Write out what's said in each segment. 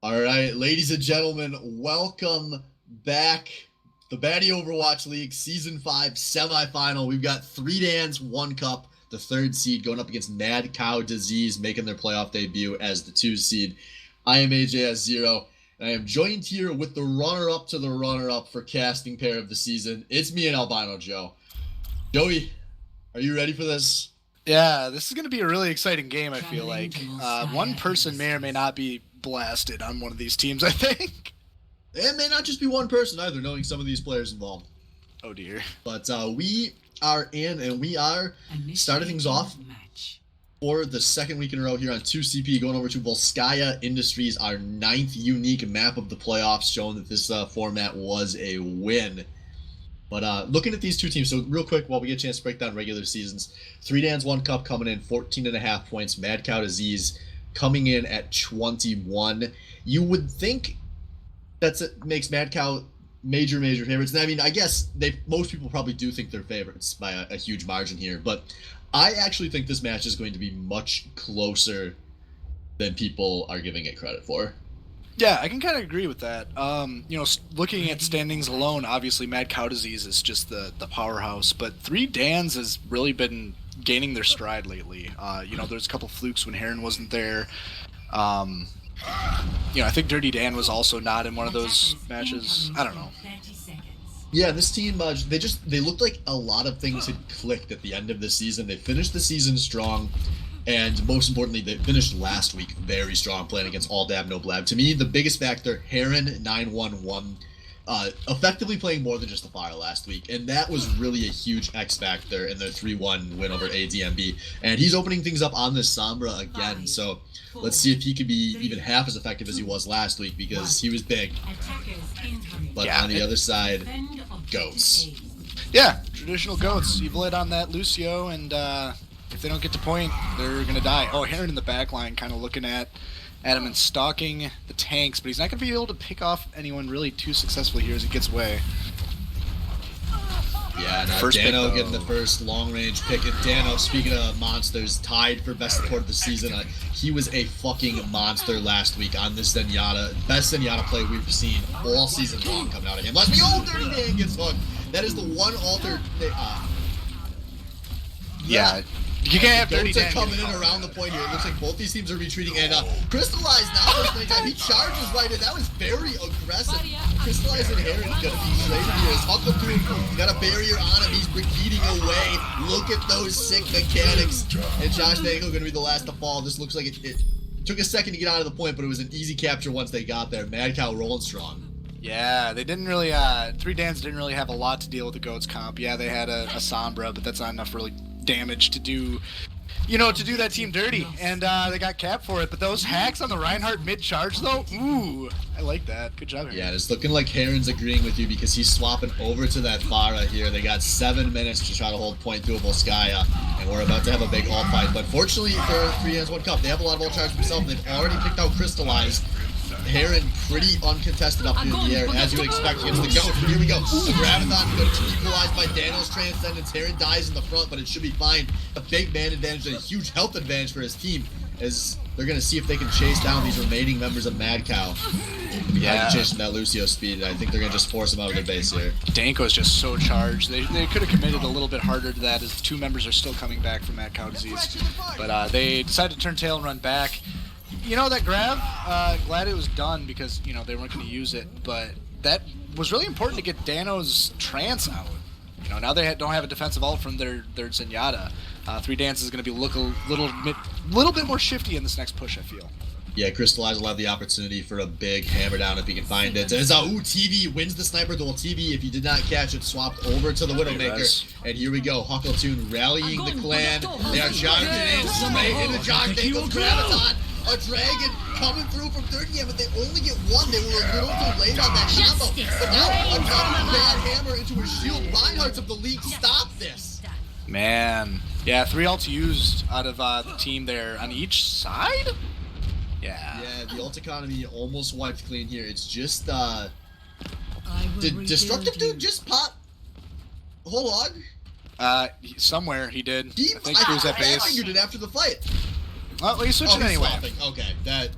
All right, ladies and gentlemen, welcome back. The Batty Overwatch League Season 5 Semi-Final. We've got 3 Dans, 1 Cup, the 3rd seed, going up against Mad Cow Disease, making their playoff debut as the 2 seed. I am AJS0, and I am joined here with the runner-up to the runner-up for casting pair of the season. It's me and Albino Joe. Joey, are you ready for this? Yeah, this is going to be a really exciting game, I feel like. One person may or may not be blasted on one of these teams, I think. It may not just be one person either, knowing some of these players involved. Oh dear. But we are in, and we are starting things off for the 2nd week in a row here on 2CP, going over to Volskaya Industries, our 9th unique map of the playoffs, showing that this format was a win. But looking at these two teams, so real quick, while we get a chance to break down regular seasons, 3Dans, 1 Cup coming in 14.5 points. Mad Cow Disease coming in at 21. You would think that makes Mad Cow major favorites. And I mean, I guess most people probably do think they're favorites by a huge margin here, but I actually think this match is going to be much closer than people are giving it credit for. Yeah, I can kind of agree with that. Looking at standings alone, obviously Mad Cow Disease is just the powerhouse, but 3Dans has really been gaining their stride lately. There's a couple flukes when Heron wasn't there. I think Dirty Dan was also not in one of those matches. I don't know. Yeah, this team, they looked like a lot of things had clicked at the end of the season. They finished the season strong. And most importantly, they finished last week very strong, playing against All Dab, No Blab. To me, the biggest factor, Heron 911, effectively playing more than just the fire last week. And that was really a huge X factor in their 3-1 win over ADMB. And he's opening things up on this Sombra again. So let's see if he could be even half as effective as he was last week, because he was big. But yeah, on the other side, goats. Yeah, traditional goats. Evil Ed on that Lucio, and if they don't get to point, they're going to die. Oh, Heron in the back line kind of looking at him and stalking the tanks, but he's not going to be able to pick off anyone really too successfully here as he gets away. Yeah, now Dano getting the first long-range pick. And Dano, speaking of monsters, tied for best support of the season. He was a fucking monster last week on this Zenyatta. Best Zenyatta play we've seen all season long coming out of him. Last week, Dirty Dan gets hooked. That is the one alter... Yeah. You can't have Dirty Dan coming in around the point here. It looks like both these teams are retreating, and Crystallized now first time. He charges right in. That was very aggressive. Crystallized and Heron gonna be traded here. As Huckleberry got a barrier on him. He's beating away. Look at those sick mechanics. And Josh Dangle gonna be the last to fall. This looks like it took a second to get out of the point, but it was an easy capture once they got there. Mad Cow rolling strong. Yeah, they didn't really, 3Dans didn't really have a lot to deal with the Goats comp. Yeah, they had a Sombra, but that's not enough really damage to do that team dirty, and they got capped for it. But those hacks on the Reinhardt mid-charge, though, ooh, I like that. Good job, Heron. Yeah, it's looking like Heron's agreeing with you, because he's swapping over to that Pharah here. They got 7 minutes to try to hold point to a Volskaya, and we're about to have a big ult fight. But fortunately for 3Dans, 1 Cup, they have a lot of ult charge themselves. They've already picked out Crystallized. Heron pretty uncontested up in the air, as you would expect against the Goat. Here we go. The Graviton going to be equalized by Dano's Transcendence. Heron dies in the front, but it should be fine. A big man advantage and a huge health advantage for his team, as they're going to see if they can chase down these remaining members of Mad Cow. Yeah, chasing that Lucio speed. I think they're going to just force him out of their base here. Danko is just so charged. They could have committed a little bit harder to that, as the 2 members are still coming back from Mad Cow Disease. But they decided to turn tail and run back. That grab, glad it was done, because, they weren't going to use it, but that was really important to get Dano's trance out. Now they don't have a defensive ult from their Zenyatta. 3Dans is going to be look a little bit more shifty in this next push, I feel. Yeah, Crystallize will have the opportunity for a big hammer down if he can find it. As TV wins the sniper duel. TV, if you did not catch it, swapped over to the Widowmaker. And here we go. Huckleberry rallying the clan. They are charging in straight into Josh Dangle's Graviton. A dragon coming through from 30M, but they only get 1. They were a little too late on that combo. But now a bad hammer into a shield. Reinhardt's of the league, stop this. Man. Yeah, 3 ults used out of the team there on each side? Yeah. Yeah, the ult economy almost wiped clean here. It's just, did Destructive Dude just pop whole log? Somewhere he did. I think he was at base. I figured it after the fight. Well, he's switching anyway. Swapping. Okay, that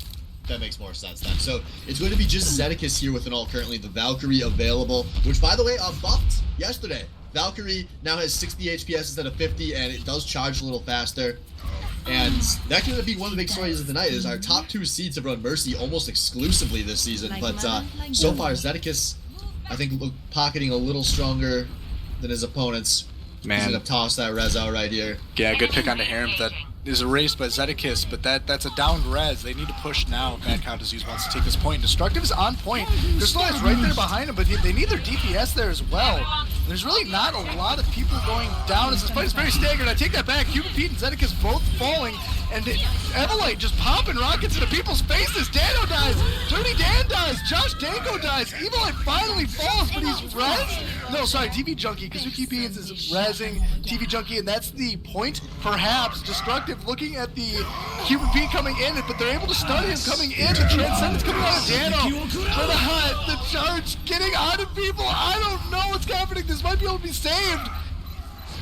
that makes more sense then. So it's going to be just Zedekis here with an ult currently. The Valkyrie available, which by the way, buffed yesterday. Valkyrie now has 60 HPS instead of 50, and it does charge a little faster. And that could be one of the big stories of the night, is our top 2 seeds have run Mercy almost exclusively this season. But so far, Zedekis, I think, pocketing a little stronger than his opponents. Man. He's going to toss that res out right here. Yeah, good pick onto Heron. That is erased by Zedekis, but that's a downed res. They need to push now if Mad Cow Disease wants to take this point. Destructive is on point. Crystal is right there behind him, but they need their DPS there as well. There's really not a lot of people going down as this fight is very staggered. I take that back. Cuban Pete and Zedekis both falling, and Evelite just popping rockets into people's faces. Dano dies. Dirty Dan dies. Josh Danko dies. Evilite finally falls, but he's res. No, sorry, TV Junkie. Kazuki Beans is rezzing TV Junkie, and that's the point. Perhaps Destructive looking at the Cuban Pete coming in, but they're able to stun him coming in. The Transcendence coming out of Dano. But the charge getting out of people. I don't know what's happening. This might be able to be saved.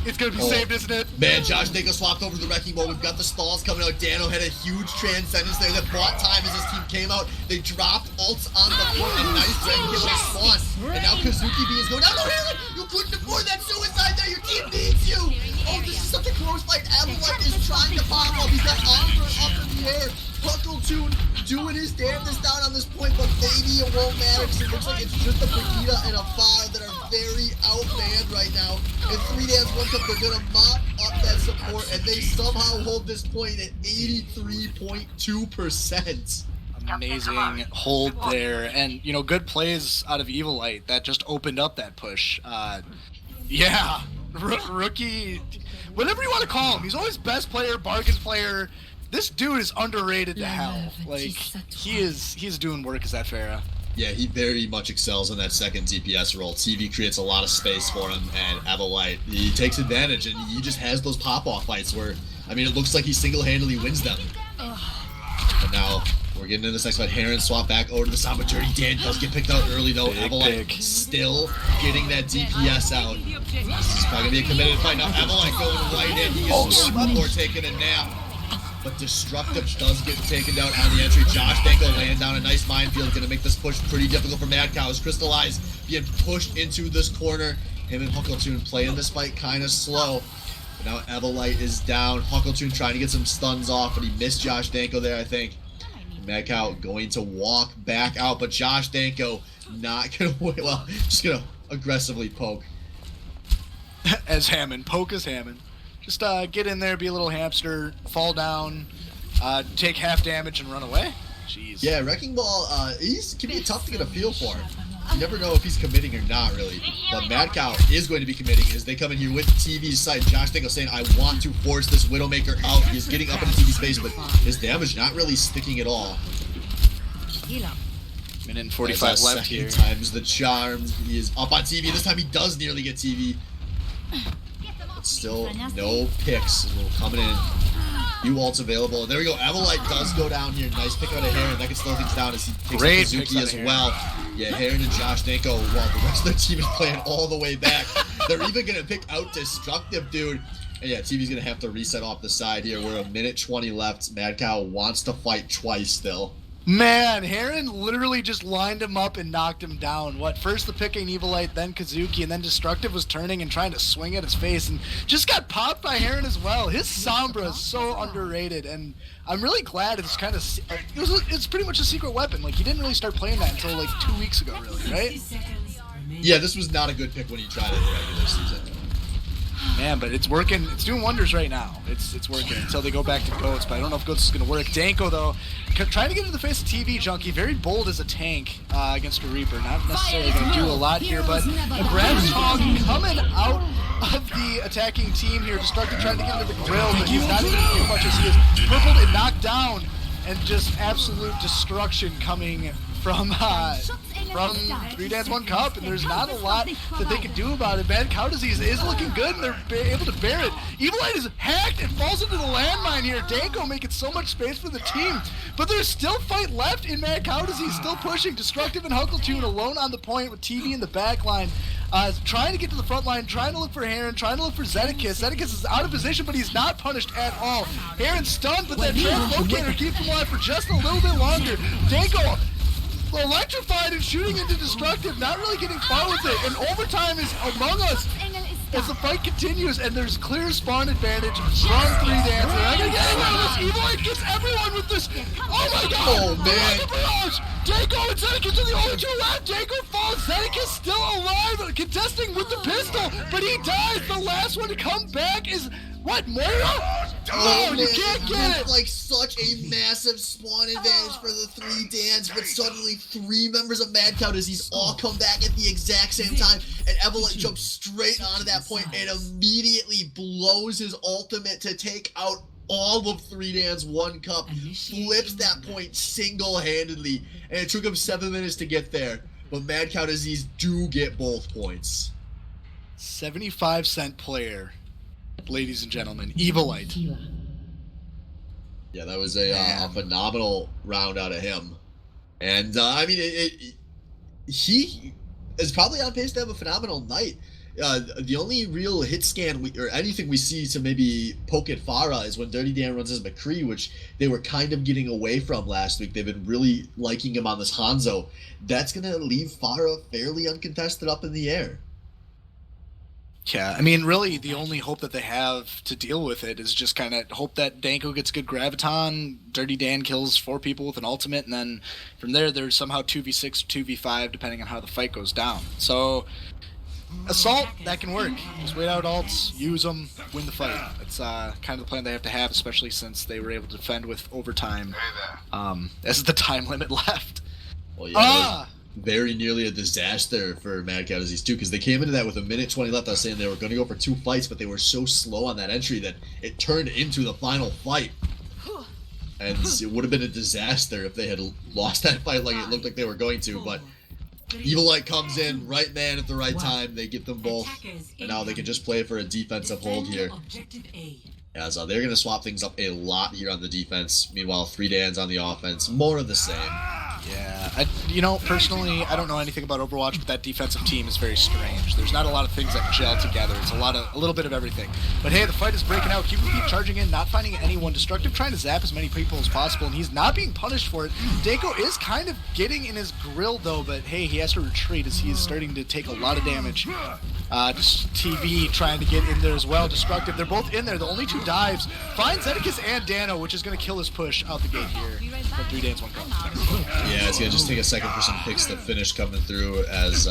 It's going to be saved, isn't it? Man, Josh Danko swapped over to the Wrecking Ball. We've got the stalls coming out. Dano had a huge Transcendence there that bought time as his team came out. They dropped ults on the floor. A nice Dragon Kill on spawn. And now Kazuki B is going down. No, Heron! You couldn't afford that suicide there. Your team needs you. Oh, this is such a close fight. Avalite is trying to pop up. He's got Ombre up in the air. Huckletune doing his damnedest down on this point, but maybe it won't matter because it looks like it's just a Brigitte and a Fire that are very outmanned right now. And 3 Dance 1 Cup, they're going to mop up that support, and they somehow hold this point at 83.2%. Amazing hold there, and good plays out of Evilite that just opened up that push. Yeah, rookie, whatever you want to call him, he's always best player, bargain player. This dude is underrated to hell. Like, he's doing work as that Pharah. Yeah, he very much excels in that second DPS role. TV creates a lot of space for him, and Avalite, he takes advantage, and he just has those pop-off fights where, I mean, it looks like he single-handedly wins them. But now, we're getting into this next fight. Heron swap back over to the Samba. Dirty Dan does get picked out early, though. Avalite still getting that DPS out. This is probably going to be a committed fight. Now, Avalite going right in. He gets up or taking a nap. But Destructive does get taken down on the entry. Josh Danko laying down a nice minefield. Going to make this push pretty difficult for Mad Cow. As Crystallize being pushed into this corner. Him and Huckletune playing this fight kind of slow. But now Evilite is down. Huckletune trying to get some stuns off, but he missed Josh Danko there, I think. Mad Cow going to walk back out, but Josh Danko not going to wait. Well, just going to aggressively poke. As Hammond. Poke as Hammond. Just get in there, be a little hamster, fall down, take half damage, and run away. Jeez. Yeah, Wrecking Ball, can be tough to get a feel for. You never know if he's committing or not, really. But Mad Cow is going to be committing as they come in here with TV's side. Josh Danko saying, I want to force this Widowmaker out. He's getting up into TV's face, but his damage not really sticking at all. Minute and 45 left here. Times the charm. He is up on TV. This time he does nearly get TV. But still, no picks. Coming in. Few ults available. There we go. Avalite does go down here. Nice pick out of Heron. That can slow things down as he takes Kazuki as well. Yeah, Heron and Josh Danko, while the rest of their team is playing all the way back. They're even going to pick out Destructive, dude. And yeah, TV's going to have to reset off the side here. We're a minute 20 left. Mad Cow wants to fight twice still. Man, Heron literally just lined him up and knocked him down. First the picking Evilite, then Kazuki, and then Destructive was turning and trying to swing at his face and just got popped by Heron as well. His Sombra is so underrated, and I'm really glad it's kind of, it's pretty much a secret weapon. Like, he didn't really start playing that until like 2 weeks ago, really, right? Yeah, this was not a good pick when he tried it in the regular season. Man, but it's working. It's doing wonders right now. It's working until they go back to Goats, but I don't know if Goats is going to work. Danko, though, trying to get into the face of TV Junkie. Very bold as a tank against a Reaper. Not necessarily going to do a lot here, but a grab talk coming out of the attacking team here. Destructive trying to get into the grill, but he's not even doing much as he is purpled and knocked down. And just absolute destruction coming from from 3 Dance 1 Cup, and there's not a lot that they can do about it. Mad Cow Disease is looking good, and they're able to bear it. Evil Light is hacked and falls into the landmine here. Danko making so much space for the team, but there's still fight left in Mad Cow Disease, still pushing. Destructive and Huckletune alone on the point with TV in the back line. Trying to get to the front line, trying to look for Heron, trying to look for Zedekis. Zedekis is out of position, but he's not punished at all. Heron's stunned, but that translocator keeps him alive for just a little bit longer. Danko electrified and shooting into Destructive, not really getting far with it, and overtime is among us as the fight continues, and there's clear spawn advantage from 3 Dance. They're not gonna get anyone with this. Evil Light gets everyone with this. Oh my god! Oh man! Barrage! Danko and Zedekis are the only 2 left. Danko falls. Zedekis still alive, contesting with the pistol, but he dies. The last one to come back is what? Moira? Oh, you can't get it! Like such a massive spawn advantage for the 3 Dance, but suddenly 3 members of Mad Cow Disease all come back at the exact same time, and Evelyn jumps straight onto that point and immediately blows his ultimate to take out all of 3 Dance 1 Cup, flips that point single-handedly, and it took him 7 minutes to get there, but Mad Cow Disease do get both points. 75-cent player. Ladies and gentlemen, Evil Light. Yeah, that was a phenomenal round out of him. And, I mean, he is probably on pace to have a phenomenal night. The only real hit scan or anything we see to maybe poke at Farah is when Dirty Dan runs as McCree, which they were kind of getting away from last week. They've been really liking him on this Hanzo. That's going to leave Farah fairly uncontested up in the air. Yeah, I mean, really, the only hope that they have to deal with it is just kind of hope that Danko gets good graviton, Dirty Dan kills 4 people with an ultimate, and then from there, there's somehow 2v6, 2v5, depending on how the fight goes down. So, Assault, that can work. Just wait out ults, use them, win the fight. That's kind of the plan they have to have, especially since they were able to defend with overtime as the time limit left. Well, yeah, very nearly a disaster for Mad Cow Disease too, because they came into that with 1:20 left. I was saying they were going to go for 2 fights, but they were so slow on that entry that it turned into the final fight. And it would have been a disaster if they had lost that fight like it looked like they were going to, but Evil Light comes in, right man at the right time, they get them both, and now they can just play for a defensive hold here. As they're going to swap things up a lot here on the defense. Meanwhile, 3 Dans on the offense, more of the same. Yeah, you know, personally, I don't know anything about Overwatch, but that defensive team is very strange. There's not a lot of things that gel together. It's a little bit of everything. But hey, the fight is breaking out. Keep charging in, not finding anyone. Destructive trying to zap as many people as possible, and he's not being punished for it. Danko is kind of getting in his grill, though, but hey, he has to retreat as he is starting to take a lot of damage. Just TV trying to get in there as well. Destructive, they're both in there. The only 2 dives. Finds Zedekis and Dano, which is going to kill his push out the gate here from 3 Dance 1 Cup. Yeah, it's going to just take a second for some picks to finish coming through as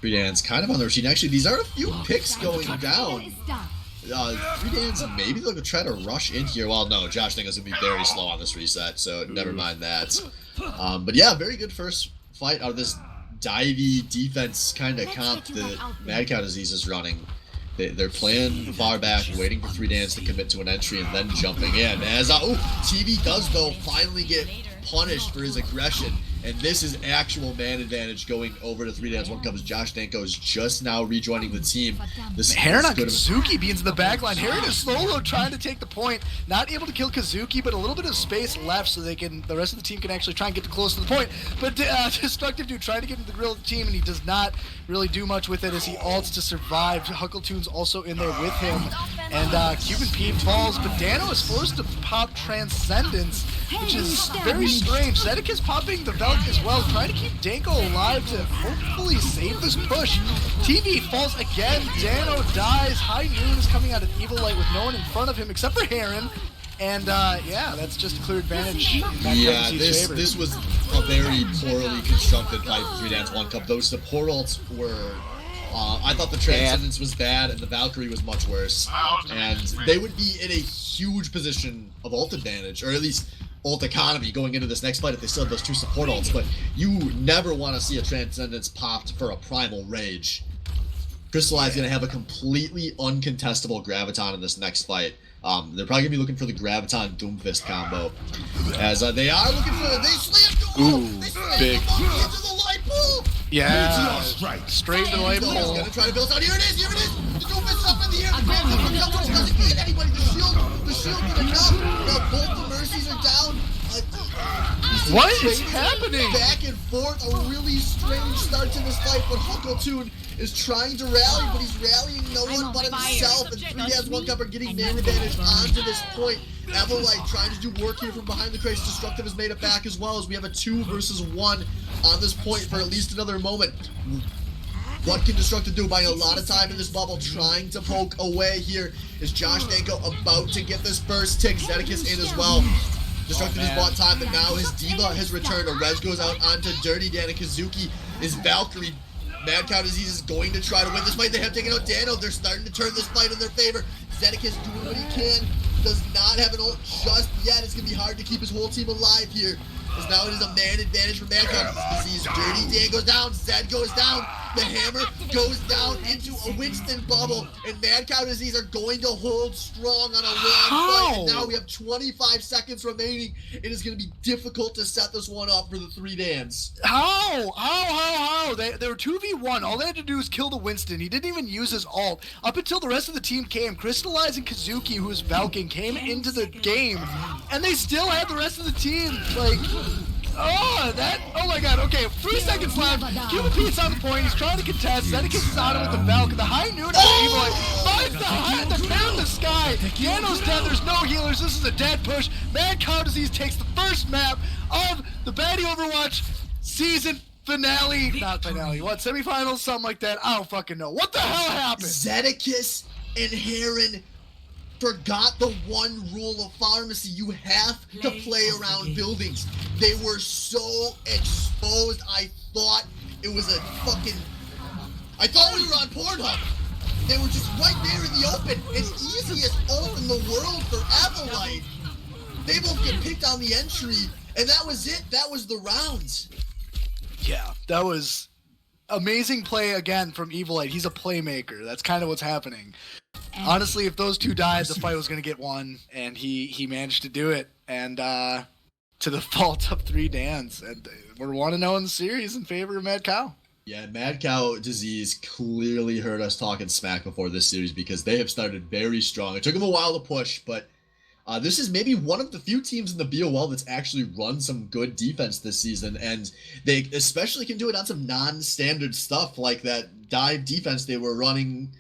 3 Dance kind of on the routine. Actually, these are a few picks going down. 3 Dance, maybe they'll try to rush in here. Well, no, Josh thinks it's going to be very slow on this reset, so never mind that. But yeah, very good first fight out of this divey defense kind of comp that Mad Cow Disease is running. They're playing far back, waiting for 3 Dance to commit to an entry and then jumping in. As TV does though finally get punished for his aggression, and this is actual man advantage going over to 3 Dance 1 Cup as Josh Danko is just now rejoining the team. This Heron on Kazuki beans in the back line. Heron is solo trying to take the point, not able to kill Kazuki, but a little bit of space left so the rest of the team can actually try and get close to the point. But Destructive Dude trying to get into the grill of the team, and he does not really do much with it as he ults to survive. Huckletune's also in there with him, and Cuban Pete falls, but Dano is forced to pop Transcendence, which is very strange. Zedekis popping the Velk as well, trying to keep Danko alive to hopefully save this push. TV falls again, Dano dies, High Noon is coming out of Evil Light with no one in front of him except for Heron, and yeah, that's just a clear advantage. Yeah, this was a very poorly constructed fight for 3 Dance 1 Cup. Those support ults were... I thought the Transcendence was bad and the Valkyrie was much worse, and they would be in a huge position of ult advantage, or at least ult economy going into this next fight if they still have those 2 support ults, but you never want to see a Transcendence popped for a Primal Rage. Crystallize going to have a completely uncontestable Graviton in this next fight. They're probably gonna be looking for the Graviton Doomfist combo, as they are looking for. They slammed the wall. They slammed big. the monkey into the light pole. Yeah, straight to the light He's pole. gonna try to build out. Here it is. Here it is. The Doomfist up in the air. The Graviton comes up, which doesn't get anybody. The shield gonna come. Both the Mercies are down. What is happening? Back and forth, a really strange start to this fight, but Huckletune is trying to rally, but he's rallying no one but himself, and 3-1 Cup are getting man advantage onto this point. Everlight trying to do work here from behind the crates. Destructive has made it back as well, as we have a 2 versus 1 on this point for at least another moment. What can Destructive do? Buying a lot of time in this bubble, trying to poke away here. Is Josh Danko about to get this first tick? Zedekis in as well. Destructive has bought time, but now his Diva has returned. A Rez goes out onto Dirty Dan, and Kazuki is Valkyrie. Mad Cow Disease is going to try to win this fight. They have taken out Dano. They're starting to turn this fight in their favor. Zedekis doing what he can. Does not have an ult just yet. It's going to be hard to keep his whole team alive here, as now it is a man advantage for Mad Cow Disease. Dirty Dan goes down. Zed goes down. The hammer goes down into a Winston bubble, and Mad Cow Disease are going to hold strong on a long fight. And now we have 25 seconds remaining. It is going to be difficult to set this one up for the 3 Dans. How? They were 2v1. All they had to do was kill the Winston. He didn't even use his ult. Up until the rest of the team came. Crystallize and Kazuki, who is Valken, came into the game, and they still had the rest of the team, like... Oh my god, okay, 3 seconds left. Cuban Pete's on the point, he's trying to contest. Zedekis is on it with the Valk. The high noon finds the pair in the sky. Dano's dead, there's no healers, this is a dead push. Mad Cow Disease takes the first map of the Baddie Overwatch season finale. Not finale, what, semifinals, something like that? I don't fucking know. What the hell happened? Zedekis and Heron forgot the one rule of pharmacy. You have to play around buildings. They were so exposed. I thought it was a fucking... I thought we were on Pornhub. They were just right there in the open. And easiest ult in the world for Everlight. They both get picked on the entry, and that was it. That was the rounds. Yeah, that was amazing play again from Evilite. He's a playmaker. That's kind of what's happening. Honestly, if those two died, the fight was going to get won, and he managed to do it, and to the fault of 3 Dans, and we're 1-0 in the series in favor of Mad Cow. Yeah, Mad Cow Disease clearly heard us talking smack before this series, because they have started very strong. It took them a while to push, but this is maybe one of the few teams in the BOL that's actually run some good defense this season, and they especially can do it on some non-standard stuff, like that dive defense they were running.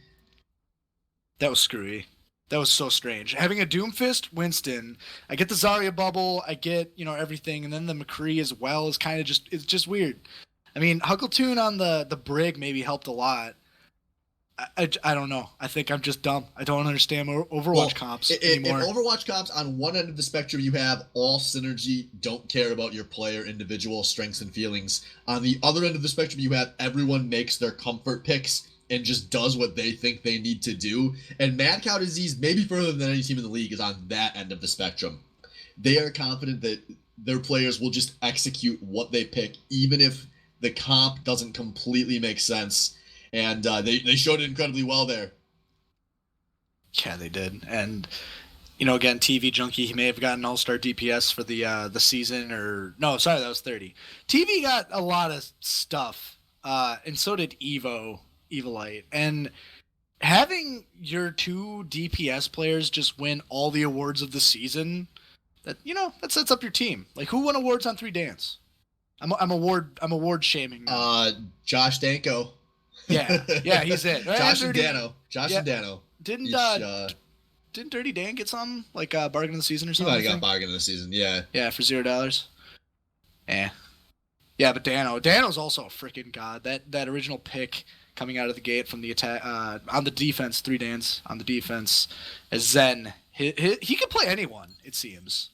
That was screwy. That was so strange. Having a Doomfist Winston, I get the Zarya bubble, I get, everything, and then the McCree as well is kind of it's just weird. I mean, Huckletune on the Brig maybe helped a lot. I don't know. I think I'm just dumb. I don't understand Overwatch comps anymore. In Overwatch comps, on one end of the spectrum, you have all synergy, don't care about your player individual strengths and feelings. On the other end of the spectrum, you have everyone makes their comfort picks and just does what they think they need to do. And Mad Cow Disease, maybe further than any team in the league, is on that end of the spectrum. They are confident that their players will just execute what they pick, even if the comp doesn't completely make sense. And they showed it incredibly well there. Yeah, they did. And, again, TV Junkie, he may have gotten All-Star DPS for the season, or... No, sorry, that was 30. TV got a lot of stuff, and so did Evilite. And having your 2 DPS players just win all the awards of the season, that sets up your team. Like, who won awards on 3 Dance? I'm award shaming now. Josh Danko. Yeah, he's it. Josh and Dano. Didn't Dirty Dan get some, like bargain of the season or something? He might have got bargain of the season, yeah. Yeah, for $0. Yeah, but Dano's also a freaking god. That original pick coming out of the gate from the attack on the defense, 3 Dans on the defense, as Zen. He can play anyone, it seems.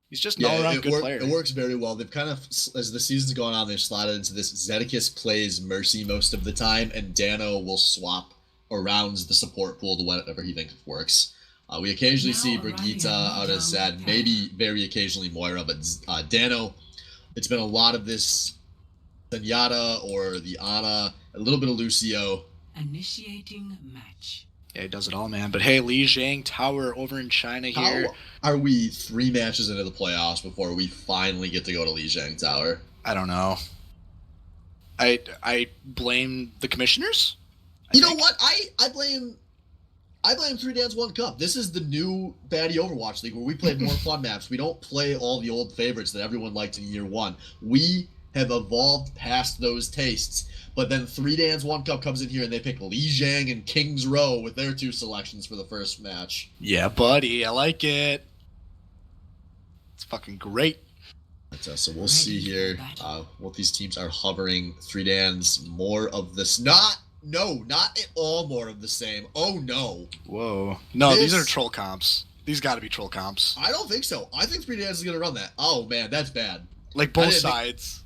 He's just an all-around good player. It works very well. They've kind of, as the season's gone on, they've slotted into this. Zedekis plays Mercy most of the time, and Dano will swap around the support pool to whatever he thinks works. We occasionally see Brigitte out as Zed, maybe very occasionally Moira, but Dano, it's been a lot of this Zenyatta or the Ana, a little bit of Lucio. Initiating match. Yeah, he does it all, man. But hey, Li Jiang Tower over in China here. How are we 3 matches into the playoffs before we finally get to go to Li Jiang Tower? I don't know. I blame the commissioners. You know what? I blame 3Dan's One Cup. This is the new baddie Overwatch League where we play more fun maps. We don't play all the old favorites that everyone liked in year 1. We have evolved past those tastes. But then 3Dan's One Cup comes in here and they pick Li Jiang and King's Row with their 2 selections for the first match. Yeah, buddy. I like it. It's fucking great. So we'll see here what these teams are hovering. 3Dan's more of this. Not at all more of the same. Oh, no. Whoa. No, these are troll comps. These got to be troll comps. I don't think so. I think 3Dan's is going to run that. Oh, man, that's bad. Like both sides.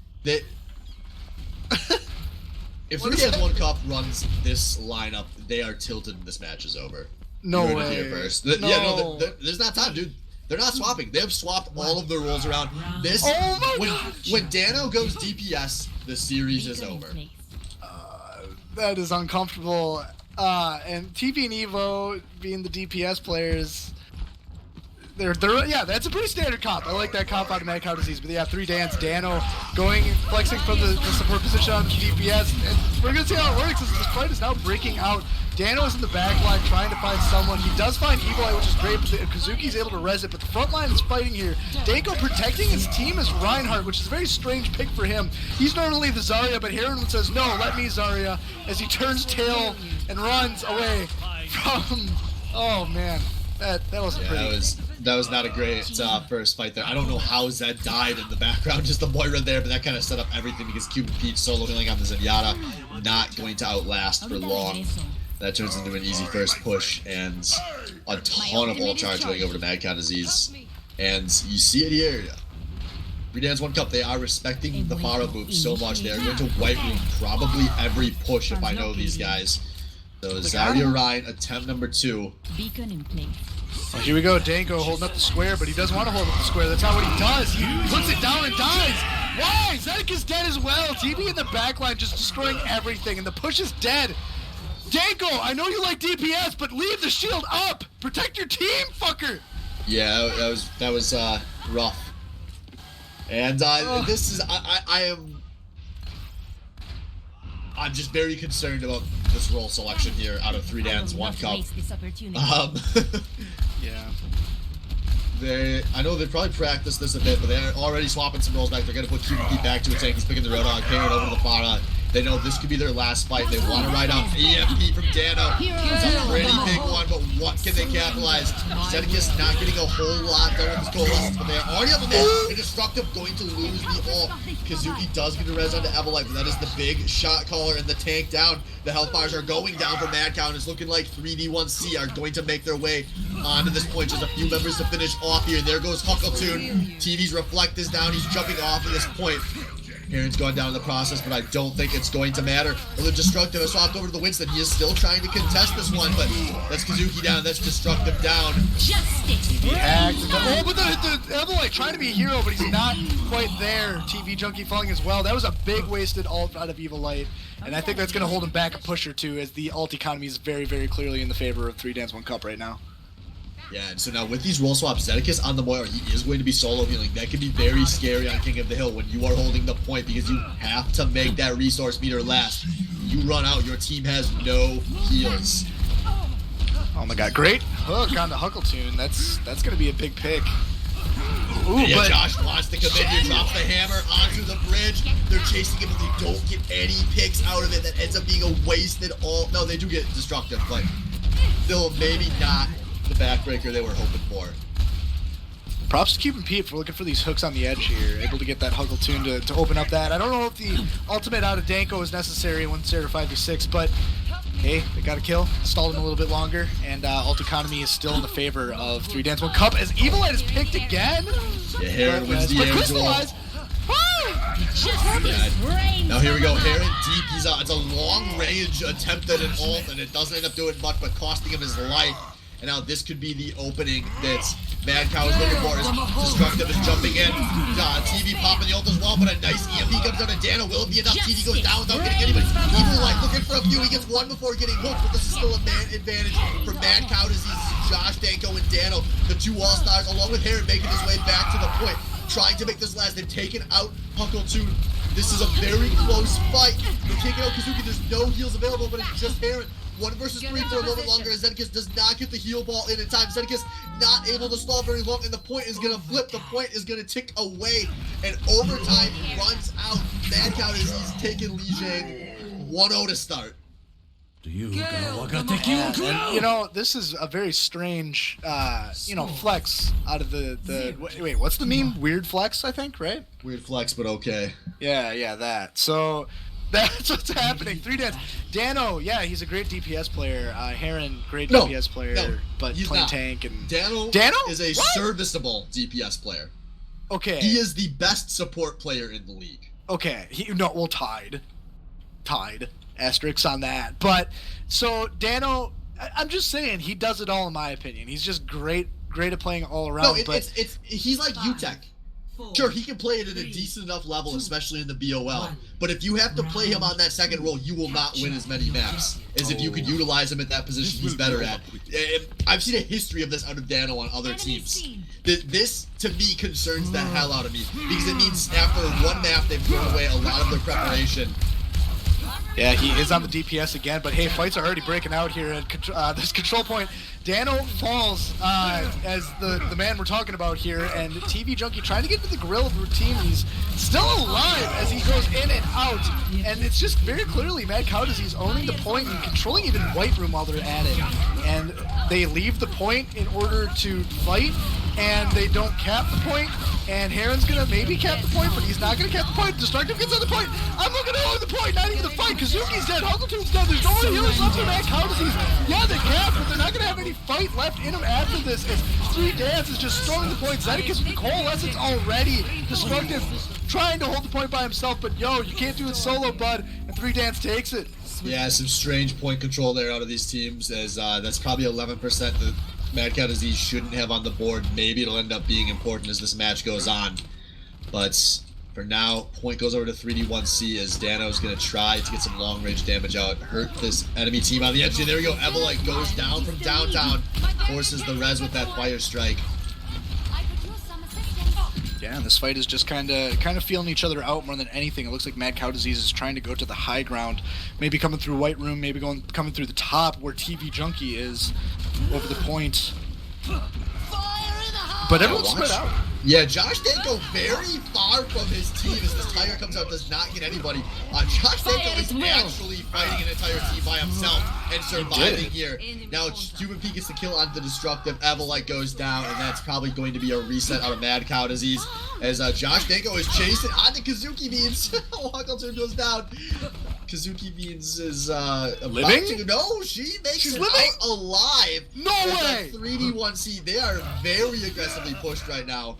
If 3Dan's One Cup runs this lineup, they are tilted and this match is over. No way. Here first. There's not time, dude. They're not swapping. They have swapped all of their roles around. When Dano goes DPS, the series is over. That is uncomfortable. And TV and Evo being the DPS players, yeah, that's a pretty standard comp. I like that comp out of Mad Cow Disease. But yeah, 3Dan's Dano going and flexing from the support position on the DPS. And we're going to see how it works as this fight is now breaking out. Dano is in the back line trying to find someone. He does find Evil Eye, which is great, but Kazuki's able to res it. But the front line is fighting here. Danko protecting his team is Reinhardt, which is a very strange pick for him. He's normally the Zarya, but Heron says, no, let me Zarya, as he turns tail and runs away from... Oh, man. That wasn't pretty. That was not a great first fight there. I don't know how Zed died in the background, just the Moira there, but that kind of set up everything because Cuban Pete solo healing on the Zenyatta, not going to outlast for long. That turns into an easy first push and a ton of ult charge going over to Mad Cow Disease. And you see it here. 3Dan's One Cup, they are respecting the Pharah boop so much. They are going to white room probably every push if I know these guys. So Zarya Ryan, attempt number 2. Beacon in place. Well, here we go, Danko holding up the square, but he doesn't want to hold up the square. That's not what he does. He puts it down and dies. Why? Zedek is dead as well. TV in the backline just destroying everything, and the push is dead. Danko, I know you like DPS, but leave the shield up. Protect your team, fucker. Yeah, that was rough. And this is I'm just very concerned about this role selection here out of 3Dan's One Cup. Yeah. I know they've probably practiced this a bit, but they're already swapping some roles back. They're going to put QB back to a tank. He's picking the Roadhog, carrying over to the Pharah. They know this could be their last fight. They want to ride out EMP from Dano. It's a pretty big one, but what can they capitalize? Zedekis not getting a whole lot done with his coalescence, but they are already up in there. And Destructive going to lose the ult. Kazuki does get a res onto Evelite, but that is the big shot caller and the tank down. The health bars are going down for Mad Cow, and it's looking like 3D1C are going to make their way onto this point. Just a few members to finish off here. There goes Huckleton. TV's Reflect is down. He's jumping off at this point. Heron's gone down in the process, but I don't think it's going to matter. Well, the Destructive has swapped over to the Winston. He is still trying to contest this one, but that's Kazuki down. That's Destructive down. TV hacked. Oh, but the Evelite trying to be a hero, but he's not quite there. TV Junkie falling as well. That was a big wasted ult out of Evil Light, and I think that's going to hold him back a push or two as the ult economy is very, very clearly in the favor of 3Dan's One Cup right now. Yeah, and so now with these role swaps, Zedekis on the Moira, he is going to be solo healing. That can be very scary on King of the Hill when you are holding the point because you have to make that resource meter last. You run out, your team has no heals. Oh my god, great hook on the Huckleton. That's going to be a big pick. Ooh, yeah, but Josh wants to commit here, drops the hammer onto the bridge. They're chasing it, but they don't get any picks out of it. That ends up being a wasted ult. No, they do get Destructive, but still maybe not the backbreaker they were hoping for. Props to Cuban Pete for looking for these hooks on the edge here, able to get that Huckleton to open up that. I don't know if the ultimate out of Danko is necessary when it's 5v6, but hey, they got a kill, stalled him a little bit longer, and ult economy is still in the favor of 3Dan's One Cup as Evil Light is picked again. Yeah, Heron wins the air duel. Yeah. Now here we go, Heron deep, he's out. It's a long range attempt at an ult, and it doesn't end up doing much, but costing him his life. And now this could be the opening that Mad Cow is looking for. As Destructive is jumping in. TV popping the ult as well, but a nice EMP comes down to Dano. Will it be enough? TV goes down without getting anybody. Evil Light looking for a few. He gets one before getting hooked, but this is still a man advantage for Mad Cow Disease. Josh, Danko, and Dano, the two All-Stars, along with Heron, making his way back to the point, trying to make this last. They've taken out Huckle 2. This is a very close fight. They're taking out Kazuki. There's no heals available, but it's just Heron. 1 versus 3 for a moment longer as Zedekis does not get the heal ball in time. Zedekis not able to stall very long, and the point is going to flip. The point is going to tick away, and overtime runs out. Mad Cow Disease taking Li Jiang 1-0 to start. And, you know, this is a very strange, you know, flex out of the wait, what's the meme? Weird flex, I think, right? Weird flex, but okay. Yeah, that. So that's what's happening. 3 Dance. Dano, yeah, he's a great DPS player. Heron, great DPS player, but playing not. tank. And Dano is a serviceable DPS player. Okay. He is the best support player in the league. Okay. Tied. Asterisks on that. But so Dano, I'm just saying he does it all in my opinion. He's just great at playing all around. No, he's like UTech. Sure, he can play it at a decent enough level, especially in the BOL. But if you have to play him on that second role, you will not win as many maps as if you could utilize him at that position he's better at. I've seen a history of this out of Dano on other teams. This, to me, concerns the hell out of me. Because it means after one map, they've thrown away a lot of their preparation. Yeah, he is on the DPS again, but hey, fights are already breaking out here at this control point. Dano falls as the man we're talking about here, and TV Junkie trying to get to the gorilla routine. He's still alive as he goes in and out, and it's just very clearly Mad Cow Disease owning the point and controlling even White Room while they're at it. And they leave the point in order to fight, and they don't cap the point. And Heron's gonna maybe cap the point, but he's not gonna cap the point. Destructive gets on the point. I'm looking at all the point, not even the fight. Kazuki's dead, Huggletune's dead. There's no more healers left for Mad Cow Disease. Yeah, they cap, but they're not gonna have any fight left in them after this. As 3 Dance is just storming the point. Zedekis with the coalescence already. Destructive trying to hold the point by himself, but yo, you can't do it solo, bud. And 3 Dance takes it. Yeah, some strange point control there out of these teams, as that's probably 11% that Mad Cow Disease shouldn't have on the board. Maybe it'll end up being important as this match goes on. But for now, point goes over to 3D1C as Dano's going to try to get some long-range damage out, hurt this enemy team on the edge. There we go. Evelite goes down from downtown, forces the res with that fire strike. Yeah, and this fight is just kind of feeling each other out more than anything. It looks like Mad Cow Disease is trying to go to the high ground, maybe coming through White Room, maybe coming through the top where TV Junkie is over the point. But everyone's spread out. Yeah, Josh Danko very far from his team as this tire comes out, does not get anybody. Josh Danko is actually fighting an entire team by himself and surviving here. Now Cuban P gets the kill on the Destructive. Evelite goes down, and that's probably going to be a reset out of Mad Cow Disease as Josh Danko is chasing onto Kazuki Beans. Huckletune goes down. Kazuki Beans is living? No, she makes She's it living? out alive. No way! 3D1C, they are very aggressively pushed right now.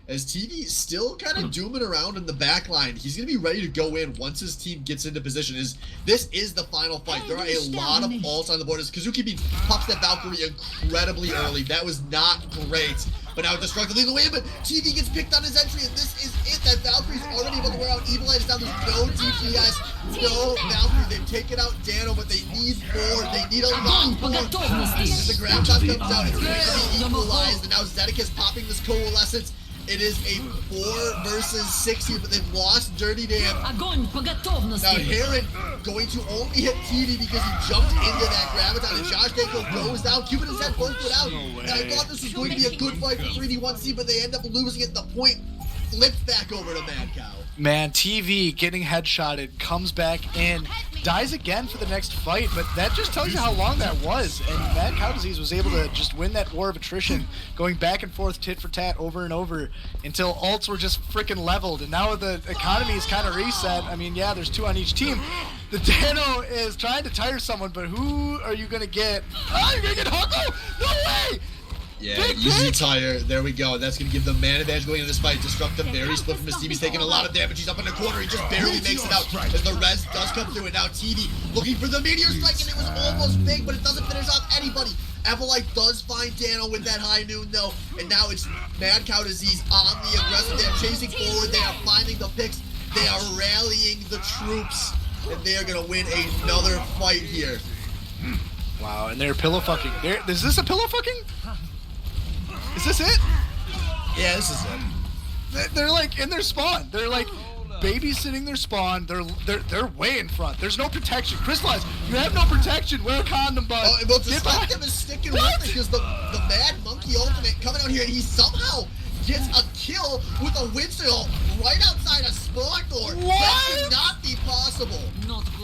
As TV is still kind of dooming around in the back line. He's going to be ready to go in once his team gets into position. This is the final fight. There are a lot of ults on the board as Kazuki Beans pops that Valkyrie incredibly early. That was not great. But now Destructive leading the way, but TV gets picked on his entry, and this is it. That Valkyrie's already able to wear out. Evil Eye is down. There's no DPS, no Valkyrie. They've taken out Dano, but they need more. They need a lot more. As the grab shot comes out, it's going to be equalized, and now Zedekis popping this coalescence. It is a 4 versus 6 here, but they've lost Dirty Dam. Now Heron going to only hit TV because he jumped into that graviton, and Josh Danko goes down. Cuban is head both foot out. And I thought this was going to be a good fight for 3D1C, but they end up losing it. The point flips back over to Mad Cow. Man, TV getting headshotted, comes back in, dies again for the next fight, but that just tells you how long that was. And Mad Cow Disease was able to just win that war of attrition, going back and forth tit for tat over and over until ults were just freaking leveled. And now the economy is kind of reset. I mean, yeah, there's 2 on each team. The Dano is trying to tire someone, but who are you going to get? Oh, you're going to get Huckle? No way! Yeah, easy tire. There we go. That's going to give the man advantage going into this fight. Destructive, very split from his team. He's taking a lot of damage. He's up in the corner. He just barely makes it out. As the res does come through, and now TV looking for the meteor strike, and it was almost big, but it doesn't finish off anybody. Evelite does find Dano with that high noon though, and now it's Mad Cow Disease on the aggressive. They're chasing forward, they are finding the picks, they are rallying the troops, and they are gonna win another fight here. Wow, and they're pillow fucking. Is this a pillow fucking? Is this it? Yeah, this is it. They're like in their spawn. They're like babysitting their spawn. They're way in front. There's no protection. Crystallize, you have no protection. Wear a condom, bud. Oh, well, Destructive is sticking with it because the Mad Monkey Ultimate coming out here, and he somehow gets a kill with a Winston ult right outside a spawn door. What? That should not be possible.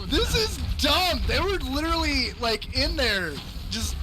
This is dumb. They were literally like in there, just.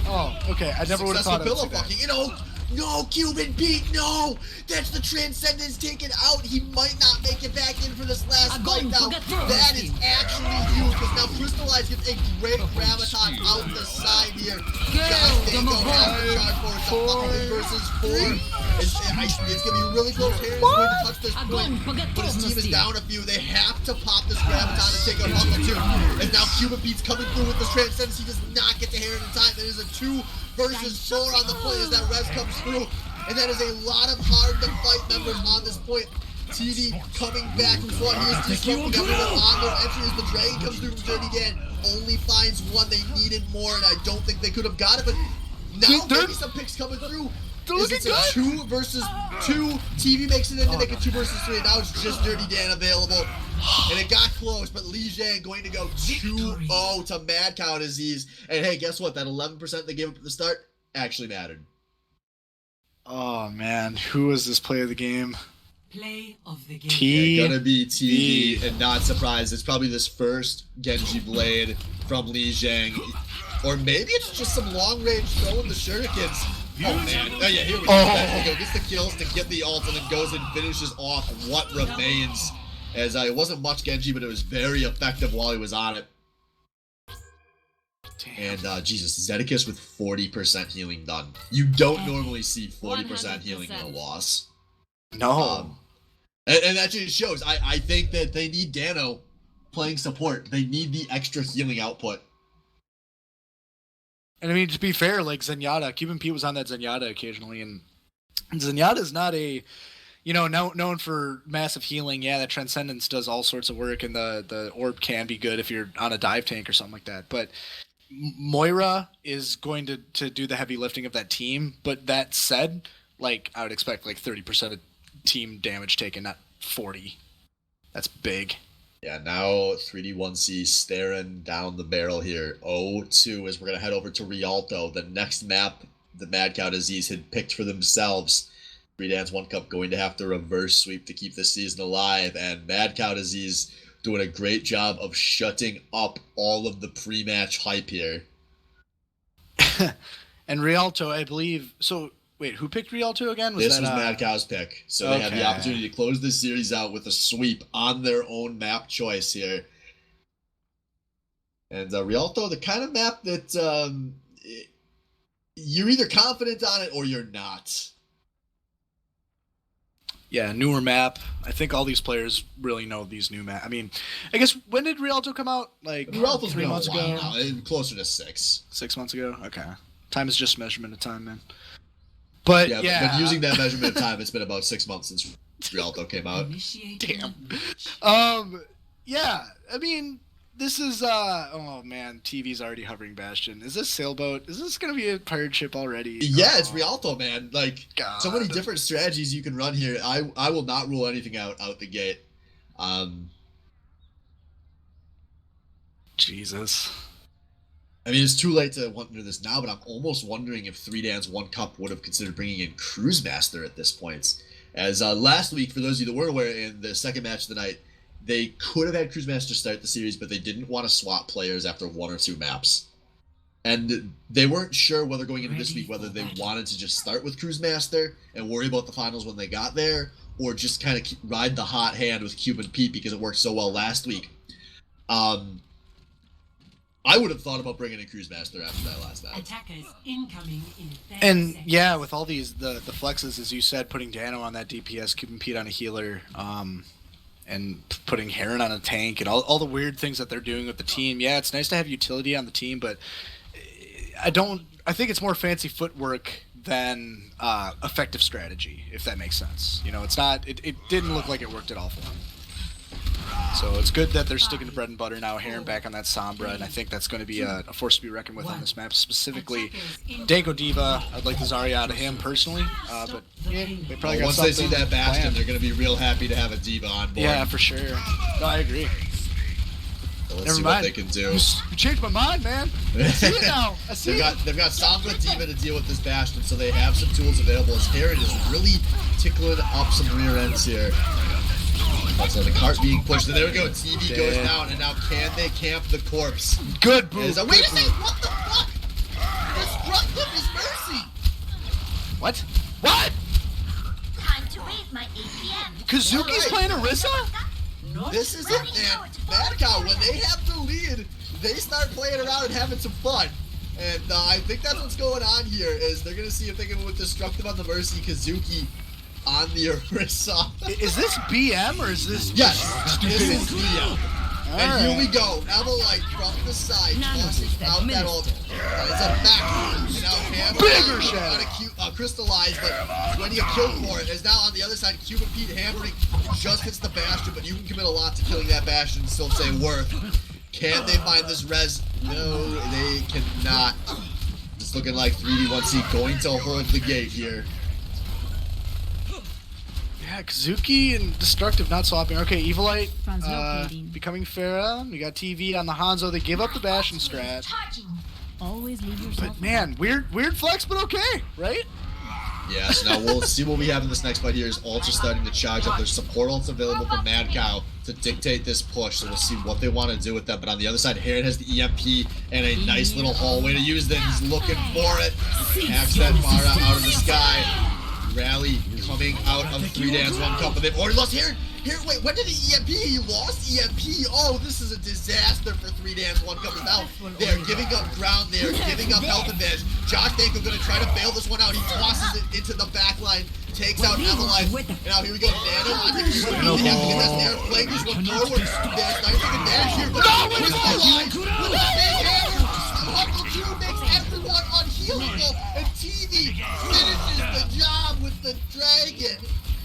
Oh, okay. I never would have thought of pillow it. fucking. You know, no, Cuban Pete, no! That's the Transcendence taken out. He might not make it back in for this last fight now. That is actually huge, because now Crystallize gets a great graviton out the side here. Guys, they go after charge for it. Versus 4. It's going to be really close. Harren's going to touch this point, but his team is down a few. They have to pop this graviton and take out Humble too. And now Cuban Pete's coming through with this Transcendence. He does not get to Harren in time. There is a 2 versus 4 on the play as that res comes through, and that is a lot of hard to fight members on this point. TD coming back from SWAT. He is disrupting everyone on their entry as the Dragon comes through from Dirty Dan. Only finds one. They needed more, and I don't think they could have got it, but now maybe some picks coming through. It's a 2 versus 2. TV makes it in to make it 2 versus 3, and now it's just Dirty Dan available. And it got close, but Li Jiang going to go 2-0 to Mad Cow Disease. And hey, guess what? That 11% they gave up at the start actually mattered. Oh man, who was this play of the game? Play of the game. Yeah, gonna be TV, and not surprised. It's probably this first Genji Blade from Li Jiang. Or maybe it's just some long range throwing the shurikens. Oh man, oh yeah, here we go. He gets the kills to get the ult and then goes and finishes off what remains. As it wasn't much Genji, but it was very effective while he was on it. Damn. And Jesus, Zedekis with 40% healing done. You don't normally see 40% healing in a loss. No. And that just shows. I think that they need Dano playing support. They need the extra healing output. And I mean, to be fair, like Zenyatta, Cuban Pete was on that Zenyatta occasionally, and Zenyatta is not a, known for massive healing. Yeah, that Transcendence does all sorts of work, and the orb can be good if you're on a dive tank or something like that. But Moira is going to do the heavy lifting of that team. But that said, like, I would expect like 30% of team damage taken, not 40. That's big. Yeah, now 3D1C staring down the barrel here. 0-2 as we're going to head over to Rialto. The next map the Mad Cow Disease had picked for themselves. 3Dance 1 Cup going to have to reverse sweep to keep this season alive. And Mad Cow Disease doing a great job of shutting up all of the pre-match hype here. And Rialto, I believe... So, wait, who picked Rialto again? This was Mad Cow's pick. So they had the opportunity to close this series out with a sweep on their own map choice here. And Rialto, the kind of map that you're either confident on it or you're not. Yeah, newer map. I think all these players really know these new map. I mean, I guess, when did Rialto come out? Like, Rialto's 3 months ago? Now. Closer to 6. 6 months ago? Okay. Time is just measurement of time, man. But But using that measurement of time, it's been about 6 months since Rialto came out. Damn. Yeah, I mean, this is, oh man, TV's already hovering Bastion. Is this Sailboat? Is this going to be a pirate ship already? Yeah, it's Rialto, man. Like, God. So many different strategies you can run here. I will not rule anything out the gate. Jesus. I mean, it's too late to wonder this now, but I'm almost wondering if 3Dance 1 Cup would have considered bringing in Cruise Master at this point. As last week, for those of you that weren't aware, in the second match of the night, they could have had Cruise Master start the series, but they didn't want to swap players after 1 or 2 maps. And they weren't sure whether going into this week, whether they wanted to just start with Cruise Master and worry about the finals when they got there, or just kind of ride the hot hand with Cuban Pete because it worked so well last week. I would have thought about bringing in Cruise Master after that last match. Attackers incoming in 30 And seconds. yeah, with all these, the flexes, as you said, putting Dano on that DPS, Cuban Pete on a healer, and putting Heron on a tank, and all the weird things that they're doing with the team. Yeah, it's nice to have utility on the team, but I think it's more fancy footwork than effective strategy, if that makes sense. You know, it's not. It didn't look like it worked at all for him. So it's good that they're sticking to bread and butter now. Heron back on that Sombra, and I think that's going to be a force to be reckoned with on this map. Specifically, Danko Diva. I'd like the Zarya out of him personally, but yeah, they probably got once they see something that Bastion, planned. they're going to be real happy to have a Diva on board. Yeah, for sure. No, I agree. So let's Never see mind. what they can do. You changed my mind, man. I see it now. I see They've got Sombra Diva to deal with this Bastion, so they have some tools available. As Heron is really tickling up some rear ends here. Also, the cart being pushed, and there we go. TV goes down, and now can they camp the corpse? Good boot. Wait a second, what the fuck? Destructive is Mercy! What? What? Time to raise my APM. Kazuki's playing Orisa? This is it, man. Mad Cow, when they have the lead, they start playing around and having some fun. And I think that's what's going on here, is they're going to see if they can with Destructive on the Mercy, Kazuki on the Orisa. Is this BM or is this? Yes, this is Leo. And Alright. here we go. Avalite from the side, tossing out that ult. It's a back. And now Hammer Bigger shot. on a crystallize, but when you kill for it, is now on the other side. Cuban Pete hammering just hits the Bastion, but you can commit a lot to killing that Bastion and still say worth. Can they find this res? No, they cannot. It's looking like 3D1C going to hold the gate here. Yeah, Kazuki and Destructive not swapping. Okay, Evilite Translocating. becoming Pharah. We got TV on the Hanzo. They give up the Bastion strat. Always leave yourself. But man, weird flex, but okay, right? Yeah, so now we'll see what we have in this next fight here is Ultra starting to charge up. There's support ults available from Mad Cow to dictate this push, so we'll see what they want to do with that. But on the other side, Heron has the EMP and a nice little hallway to use them. He's looking for it. Hacks that Mara out of the sky. Rally coming out of 3 Dance 1 Cup, and they've already lost Heron. Here, wait, when did he EMP? He lost EMP. Oh, this is a disaster for 3 Dance 1 Cup. Now they're giving up ground there, giving up health advantage. Josh Danko going to try to bail this one out. He tosses it into the back line, takes out Eveline. And now here we go, Nano on the Cuban. They have to get this there, playing this one forward. There's nice looking dash here, but with the line, with the big hammer, Uncle Q makes everyone unhealable, and TV finishes the job with the dragon.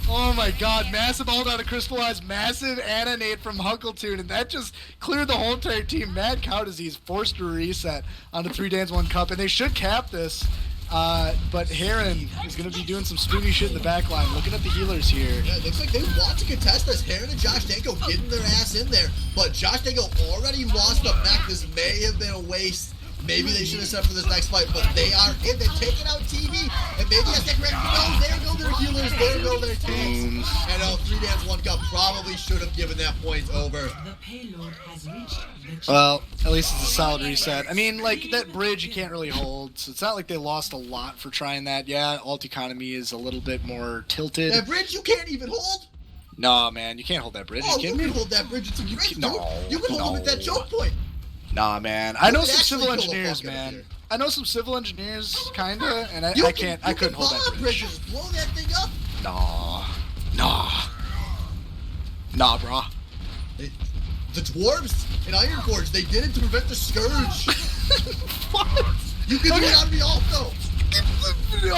Oh my god, massive ult out of Crystallize, massive Ananate from Hunkletune, and that just cleared the whole entire team. Mad Cow Disease forced to reset onto 3 Dance 1 Cup, and they should cap this. But Heron is going to be doing some spoony shit in the back line. Looking at the healers here. Yeah, it looks like they want to contest this. Heron and Josh Danko getting their ass in there, but Josh Danko already lost the mech. This may have been a waste. Maybe they should have set for this next fight, but they are in. They're taking out TV, and maybe I think no, there go their healers, there go their tanks. And 3 Dance 1 Cup probably should have given that point over. The payload has reached the Well, at least it's a solid reset. I mean, like, that bridge you can't really hold, so it's not like they lost a lot for trying that. Yeah, ult economy is a little bit more tilted. That bridge you can't even hold. No, man, you can't hold that bridge. Oh, Are you you kidding can me? hold that bridge. It's a bridge, dude. No, You can hold it with that choke point. Nah, man. I know could some civil actually pull a engineers, fucking up man. here. I know some civil engineers, kinda, and I You couldn't can hold that bomb bridge. bridges. Blow that thing up. Nah, brah. The dwarves in Iron Forge, they did it to prevent the scourge. What? You can do it on the alt though.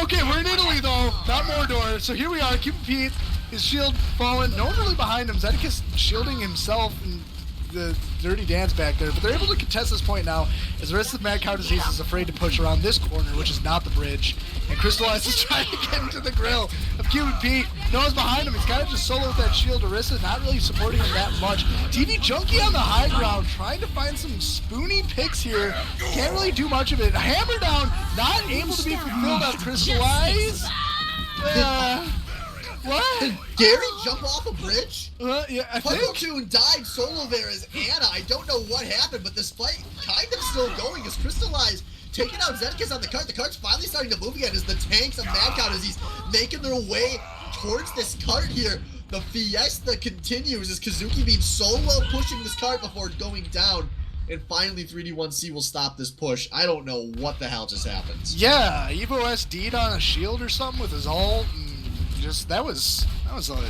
Okay, we're in Italy though, not Mordor. So here we are. Cupid Pete, his shield fallen. No one really behind him. Zedekis shielding himself and the dirty dance back there. But they're able to contest this point now as the rest of the Mad Cow Disease is afraid to push around this corner, which is not the bridge. And Crystallize is trying to get into the grill of Cupid Pete. No one's behind him. He's kind of just solo with that shield. Orisa not really supporting him that much. TV Junkie on the high ground trying to find some spoony picks here. Can't really do much of it. Hammer down, not able to be fulfilled on Crystallize. What? Did Gary jump off a bridge? Yeah, I think. Hunkletune died solo there as Anna. I don't know what happened, but this fight kind of still going as Crystallize taking out Zedekis on the cart. The cart's finally starting to move again as the tanks of Mad Cow Disease making their way towards this cart here. The fiesta continues as Kazuki being solo pushing this cart before going down. And finally 3D1C will stop this push. I don't know what the hell just happened. Yeah, Evo SD'd on a shield or something with his ult. And just that was a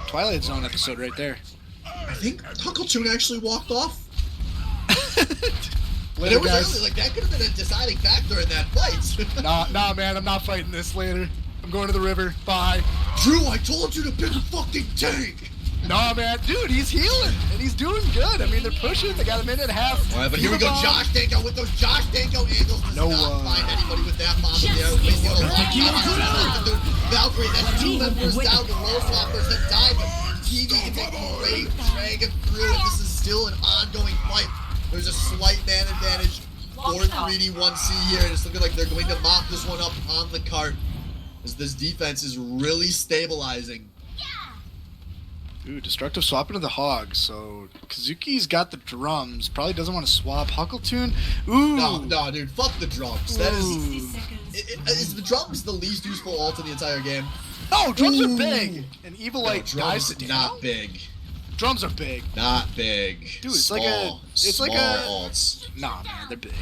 Twilight Zone episode right there. I think Hunkletune actually walked off. And Later, it was guys. early, like that could have been a deciding factor in that fight. Nah, man, I'm not fighting this later. I'm going to the river. Bye. Drew, I told you to pick a fucking tank. Nah, man, dude, he's healing and he's doing good. I mean, they're pushing. They got a minute and a half. All right, but here we go, Josh Danko with those Josh Danko angles. Does No, not find anybody with that bomb in there. Wasting a lot of time. Valkyrie, that's 2 members down. The roll swappers have died. TV is a great dragon through, and this is still an ongoing fight. There's a slight man advantage for 3D1C here, and it's looking like they're going to mop this one up on the cart as this defense is really stabilizing. Ooh, Destructive swapping to the Hog, so Kazuki's got the drums. Probably doesn't want to swap Huckletune. Ooh! No, dude, fuck the drums. That is... Ooh. Is the drums the least useful ult in the entire game? No, drums Ooh. are big! And Evil No, like dives drums to not big. Drums are big. Not big. Dude, it's small, like a... It's small like a... ults. Nah, man, they're big.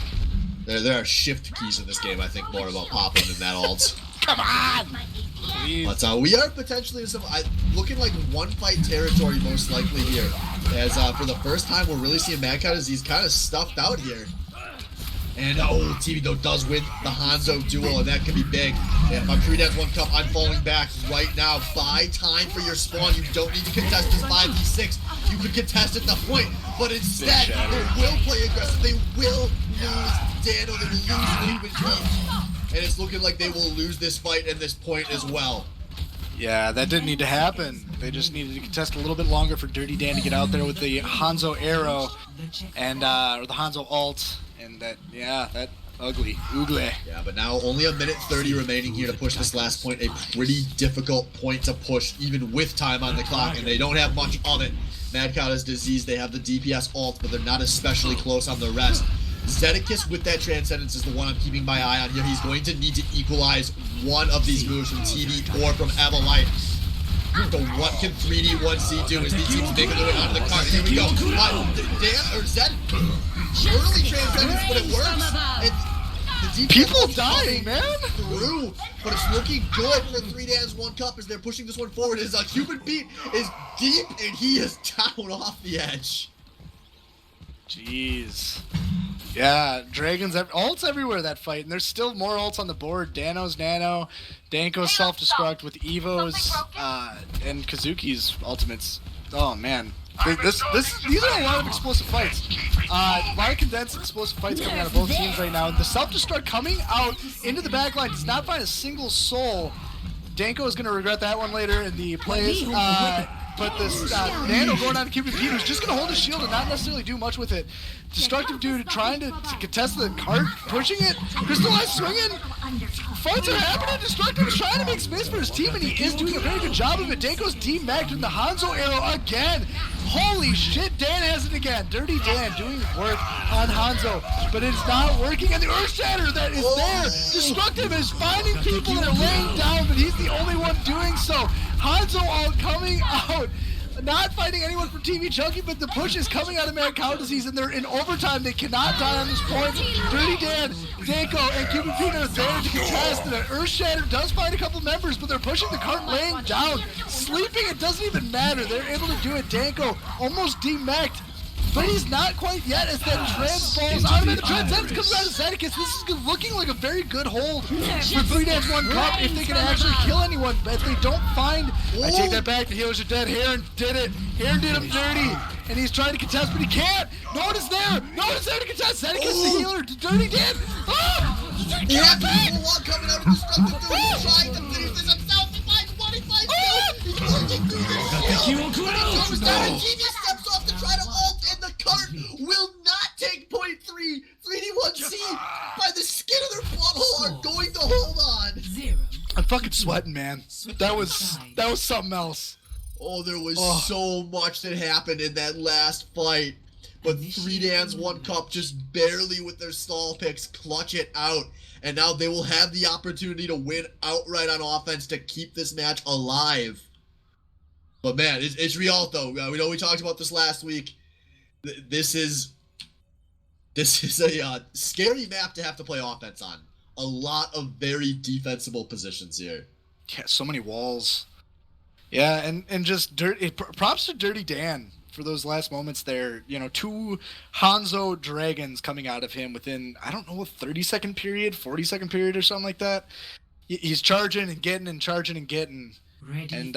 There are shift keys in this game, I think, more about popping than that ult. Come on! Please. But we are potentially in some, looking like one-fight territory most likely here. As for the first time, we're really seeing Mad Cow Disease kind of stuffed out here. And TV though does win the Hanzo duel, and that could be big. And if I'm 3-1 cup, I'm falling back right now. Buy time for your spawn. You don't need to contest this 5v6. You could contest at the point, but instead they will play aggressive. They will lose Dano. They will lose Ruben. And it's looking like they will lose this fight and this point as well. Yeah, that didn't need to happen. They just needed to contest a little bit longer for Dirty Dan to get out there with the Hanzo arrow and or the Hanzo ult, and that ugly. Yeah, but now only a minute 30 remaining here to push this last point. A pretty difficult point to push, even with time on the clock, and they don't have much of it. Mad Cow has Disease. They have the DPS ult, but they're not especially close on the rest. Zedekis with that Transcendence is the one I'm keeping my eye on here. He's going to need to equalize one of these moves from TV or from Avalite. So what can 3D1C do as these teams make their way onto the card? Here we go. Dan or Zed, early Transcendence, but it works. And the People dying, man. Through, but it's looking good for 3-1 cup as they're pushing this one forward. As Human Beat is deep and he is down off the edge. Jeez. Yeah, Dragons, ults everywhere that fight, and there's still more ults on the board. Dano's Nano, Danko's self-destruct with Evo's, and Kazuki's ultimates. Oh man, these are a lot of explosive fights. A lot of condensed explosive fights coming out of both teams right now. The self-destruct coming out into the backline does not find a single soul. Danko is going to regret that one later in the plays. But this Nano going on to Cupid Pete, who's just going to hold his shield and not necessarily do much with it. Destructive dude trying to contest the cart, pushing it. Crystallize swinging. Fights are happening. Destructive is trying to make space for his team, and he is doing a very good job of it. Danko's team back in the Hanzo arrow again. Holy shit, Dan has it again. Dirty Dan doing work on Hanzo, but it's not working. And the Earth Shatter that is there. Destructive is finding people that are laying down, but he's the only one doing so. Hanzo all coming out. Not fighting anyone from TV Chunky, but the push is coming out of Mad Cow Disease, and they're in overtime. They cannot die on this point. Dirty Dan, Danko, and Cupid Pete are there to contest. And Earth Shatter does find a couple members, but they're pushing the cart laying down. Sleeping, it doesn't even matter. They're able to do it. Danko almost demeched, but he's not quite yet as that trans falls out of it. The Transcendence comes out of Zedekis. This is looking like a very good hold for 3-1 cup if they can actually kill anyone. But if they don't find... I take that back. The healers are dead. Heron did it. Heron did him dirty. And he's trying to contest, but he can't. No one is there. No one is there to contest. Zedekis, the healer, Dirty Dan. Oh! Yeah, people want coming out of Destructive Dude. He's trying to finish this himself. He finds 25 kills. He's working through this shield. He steps off to try to ult, and the cart will not take point 3. 3D1C by the skin of their butthole are going to hold on. 0. I'm fucking sweating, man. That was something else. Oh, there was so much that happened in that last fight. But 3-1 cup just barely with their stall picks clutch it out. And now they will have the opportunity to win outright on offense to keep this match alive. But man, it's Rialto. We know we talked about this last week. This is a scary map to have to play offense on. A lot of very defensible positions here. Yeah, so many walls. Yeah, and just props to Dirty Dan for those last moments there. You know, 2 Hanzo dragons coming out of him within, I don't know, a 30-second period, 40-second period or something like that. He's charging and getting and charging and getting. And,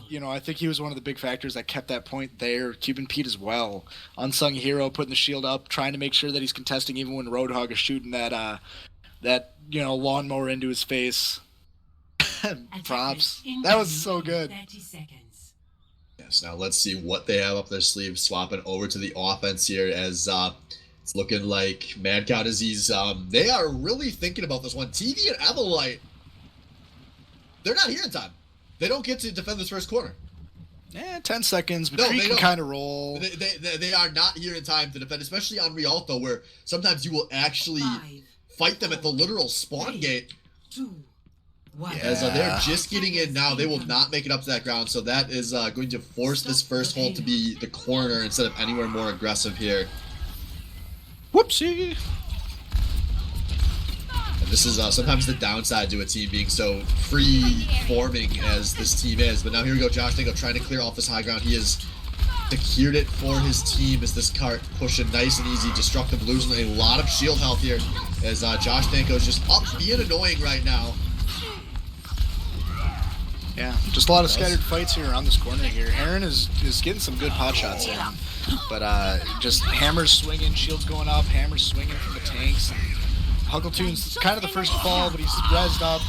you know, I think he was one of the big factors that kept that point there. Cuban Pete as well. Unsung hero, putting the shield up, trying to make sure that he's contesting even when Roadhog is shooting that, you know, lawnmower into his face. Props. That was so good. 30 seconds. Yes, now let's see what they have up their sleeve. Swapping over to the offense here as it's looking like Mad Cow Disease, they are really thinking about this one. TV and Everlight, they're not here in time. They don't get to defend this first corner. 10 seconds, but Creek can kind of roll. They are not here in time to defend, especially on Rialto, where sometimes you will actually fight them at the literal spawn gate. 2, 1. As they're just getting in now, they will not make it up to that ground, so that is going to force this first hold to be the corner instead of anywhere more aggressive here. Whoopsie! And this is sometimes the downside to a team being so free-forming as this team is. But now here we go, Josh Danko trying to clear off this high ground. He has secured it for his team as this cart pushing nice and easy. Destructive losing a lot of shield health here as Josh Danko is just up being annoying right now. Yeah, just a lot of scattered fights here around this corner here. Heron is getting some good pot shots in. But just hammers swinging, shields going up, hammers swinging from the tanks. Huggletune's kind of the first to fall, but he's rezzed up.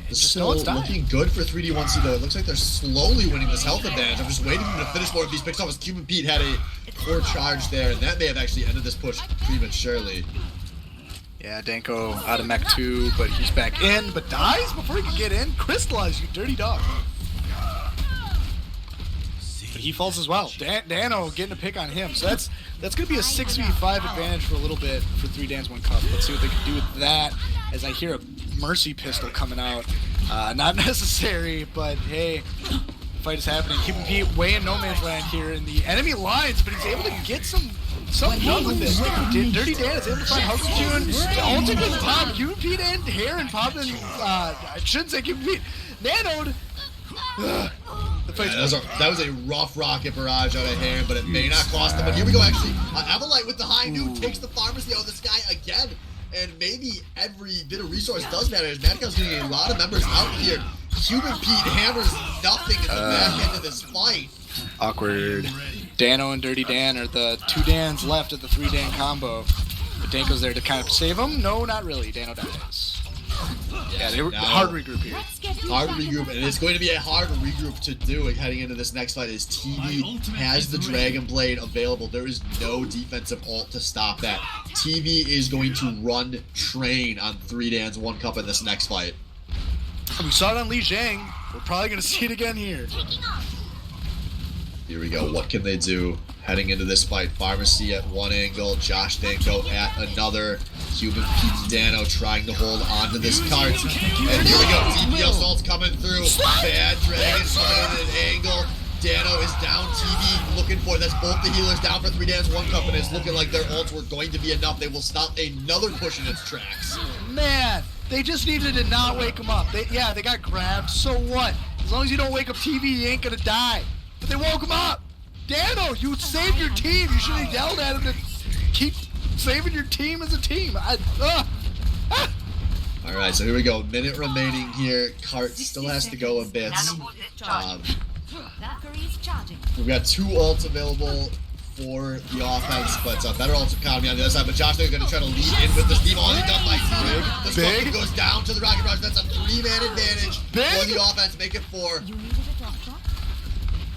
This is still looking good for 3D1C though. It looks like they're slowly winning this health advantage. I'm just waiting for them to finish more of these picks off as Cuban Pete had a poor charge there, and that may have actually ended this push prematurely. Yeah, Danko out of mech 2, but he's back in, but dies before he can get in. Crystallize, you dirty dog. But he falls as well. Dano getting a pick on him, so that's going to be a 6v5 advantage for a little bit for 3 Dans 1 Cup. Let's see what they can do with that, as I hear a Mercy pistol coming out. Not necessary, but hey, the fight is happening. Cuban Pete way in no man's land here in the enemy lines, but he's able to get something done with this. Dirty Dan is able to find Huggletune. Ultimately, top Cuban Pete and Heron popping. I shouldn't say Cuban Pete. Nanoed. That was a rough rocket barrage out of Heron, but it may not cost them. But here we go, actually. Everlight with the high nuke takes the pharmacy out of this guy again. And maybe every bit of resource does matter, as Mad Cow's getting a lot of members out here. Cuban Pete hammers nothing at the back end of this fight. Awkward. Dano and Dirty Dan are the 2 Dans left of the 3 Dan combo. But Danko's there to kind of save him. No, not really. Dano dies. Yeah, they were hard regroup here. Hard regroup, and it's going to be a hard regroup to do it heading into this next fight as TV has the Dragon Blade available. There is no defensive ult to stop that. TV is going to run train on 3 Dans 1 Cup in this next fight. We saw it on Li Zhang. We're probably going to see it again here. Here we go. What can they do heading into this fight? Pharmacy at one angle, Josh Danko at another. Cuban Pete Dano trying to hold on to this cart. And here we go. DP assault's coming through. Bad Dragon coming in an angle. Dano is down. TV looking for that's both the healers down for 3 Dans 1 Cup, and it's looking like their ults were going to be enough. They will stop another push in its tracks. Man, they just needed to not wake him up. They got grabbed. So what? As long as you don't wake up TV, you ain't gonna die. But they woke him up. Dano, you saved your team. You should have yelled at him to keep saving your team as a team. All right, so here we go. Minute remaining here. Cart still has to go in bits. We've got 2 ults available for the offense, but better ults economy on the other side. But Josh, they're going to try to lead in with this team. Only done by Big. The Big goes down to the Rocket Rush. That's a 3-man advantage for the offense. Make it 4.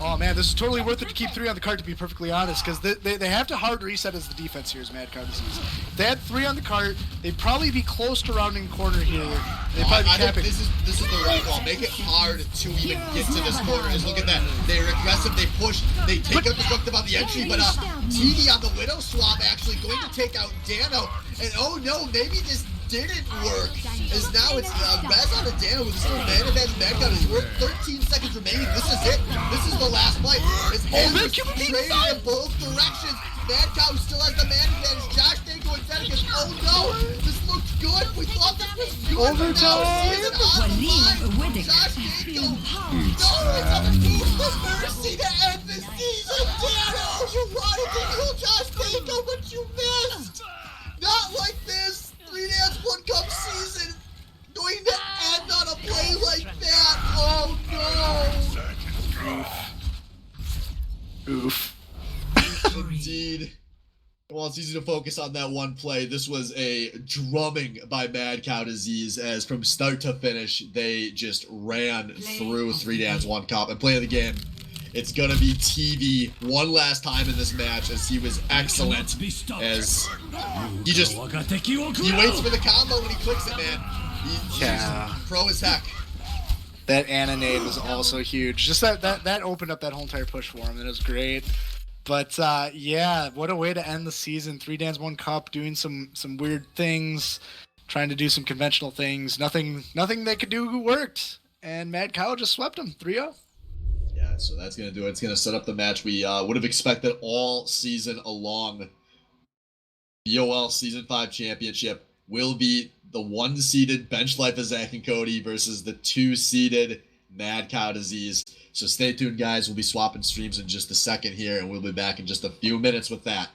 Oh man, this is totally worth it to keep 3 on the cart, to be perfectly honest, because they have to hard reset as the defense here as Mad Cow Disease. If they had 3 on the cart, they'd probably be close to rounding corner here. They'd probably be capping. This is the right call. Make it hard to even get to this corner. Just look at that. They're aggressive, they push, they take out Destructive on the entry, but TD on the Widow swap actually going to take out Dano. And oh no, maybe this didn't work, as now it's Rez on a Dano with still man advantage. Mad Cow is worth 13 seconds remaining. This is it. This is the last fight. His hammers trading in both directions. Mad Cow still has the man advantage. Josh Danko and Zeneca. Oh no, this looked good. We thought this was good. Now season on the line. Josh Danko. No, it's a move for Mercy to end the season. Oof. Indeed. Well, it's easy to focus on that one play. This was a drumming by Mad Cow Disease, as from start to finish, they just ran through 3 Dance 1 Cup. And play of the game, it's going to be TV one last time in this match, as he was excellent. As he waits for the combo when he clicks it, man. He's pro as heck. That Anna nade was also huge. Just that opened up that whole entire push for him. It was great. But yeah, what a way to end the season. 3 Dance 1 Cup, doing some weird things, trying to do some conventional things. Nothing they could do worked. And Mad Cow just swept him 3-0. Yeah, so that's going to do it. It's going to set up the match we would have expected all season along. BOL Season 5 Championship will be the 1-seeded Bench Life of Zach and Cody versus the 2-seeded Mad Cow Disease. So stay tuned, guys. We'll be swapping streams in just a second here, and we'll be back in just a few minutes with that.